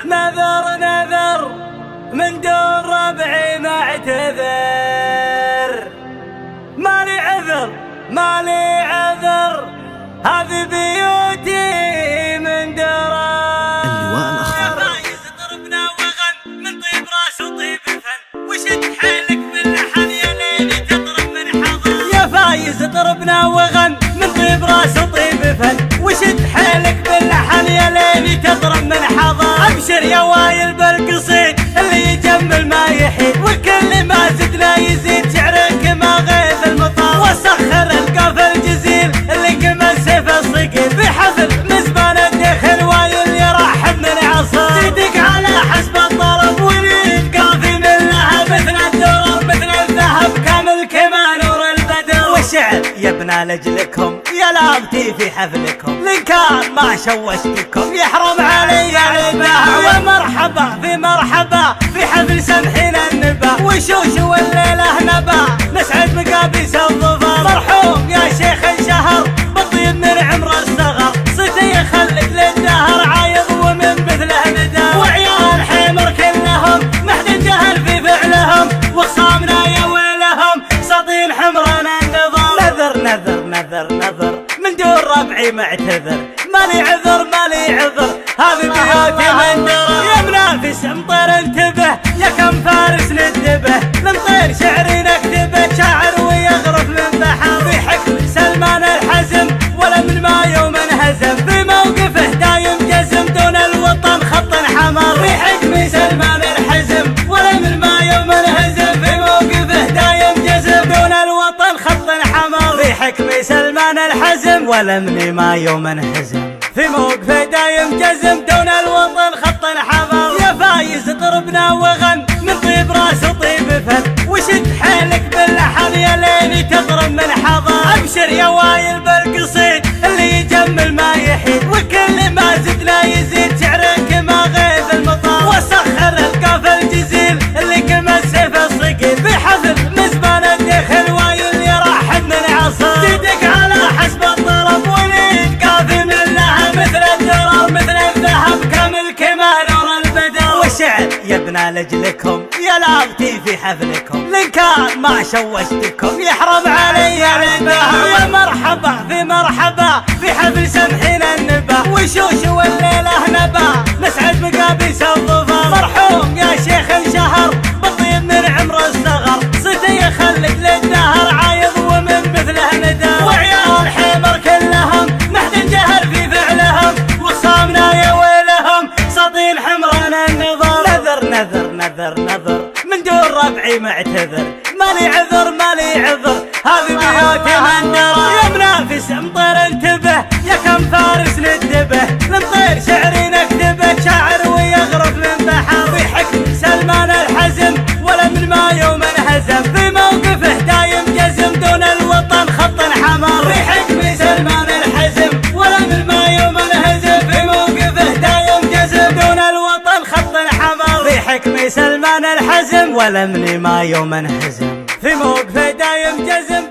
نذر نذر من دون ربعي ما اعتذر، مالي عذر مالي عذر، هذه بيوتي من درر. اللواء الأخضر. يا فايز ضربنا وغن من طيب راس وطيب فن، وشد حيلك باللحن يا ليلي تضرب من حضر. يا فايز ضربنا وغن من طيب راس وطيب فن، وشد حيلك باللحن يا ليلي تضرب من حضر. ابشر يا وايل بالقصيد اللي يجمل ما يحيد، وكل ما زدنا يزيد شعرك ما غيث المطار. وسخر القاف الجزيل اللي كما السيف الصقيل، في حفل مزبان الدخل وايل يرحب من عصر. صدق على حسب الطلب ونريد قافي من لهب، مثل الدرر مثل الذهب كامل كما نور البدر. والشعر يبنى لاجلكم يا لابتي في حفلكم، لن كان ما شوشتكم يحرم علي عيبها. ومرحبا في مرحبا في حفل سمحنا النبا، وشوش والليله نبا نسعد مقابيس الظفر. مرحوم يا شيخ انشهر بالطيب من عمر الصغر، صيتي يخلد للدهر عايض ومن مثله ندى. وعيال حمر كلهم محد جهل في فعلهم، وخصامنا يا ويلهم ساطين حمرنا النظر. نذر نذر نذر نذر من دون ربعي معتذر، مالي عذر مالي عذر، هذه بيوتي من درر. يا منافس امطير انتبه يا كم فارس ندبه، نمطير شعري نكتبه شاعر ويغرف من بحر. في حكم سلمان الحزم ولا من ما يوم انهزم، في موقفه دايم جزم دون الوطن خط حمر. في حكم سلمان الحزم ولا من ما يوم انهزم، في موقفه دايم جزم دون الوطن خط حمر. في حكم سلمان الحزم ولا من ما يوم انهزم، في موقفه دايم جزم دون الوطن خط حمر. يا فايز ضربنا وغن من طيب راس وطيب فن، وشد حيلك باللحن يا ليلي تضرب من حضر. ابشر يا وايل بالقصيد اللي يجمل ما يحيد، وكل ما زدنا يزيد شعرك ما غيث المطار. وسخر القاف الجزيل اللي كما السيف الصقيل، في حفل مزبان الدخل وايل يرحب من عصر. صدق على حسب الطلب ونريد قافي من لها مثل الدرر مثل الذهب كامل كما نور البدر. والشعر يبنى لاجلكم يا لابتي في حفلكم، لن كان ما شوشتكم يحرم علي عيبها. يا مرحبا في مرحبا في حفل سمحنا النبا، وشوش والليله نبا نسعد مقابيس الظفر. مرحوم يا شيخ انشهر بالطيب من عمر الصغر، صيتي يخلد للدهر عايض ومن مثله ندى. وعيال حمر كلهم محد جهل في فعلهم، وخصامنا يا ويلهم ساطين حمرنا النظر. نذر نذر نذر نذر من دون ربعي معتذر، مالي عذر مالي عذر، هذه بيوتي من درر. يا منافس امطير انتبه يا كم فارس ندبه، نمطير شعري نكتبه شاعر ويغرف من بحر. في حكم سلمان الحزم ولا من ما يوم انهزم، في موقفه دايم جزم دون الوطن خط حمر. في حكم سلمان الحزم ولا من ما يوم انهزم، في موقفه دايم جزم دون الوطن خط حمر. في حكم سلمان الحزم ولا من ما يوم انهزم، في موقفه دايم جزم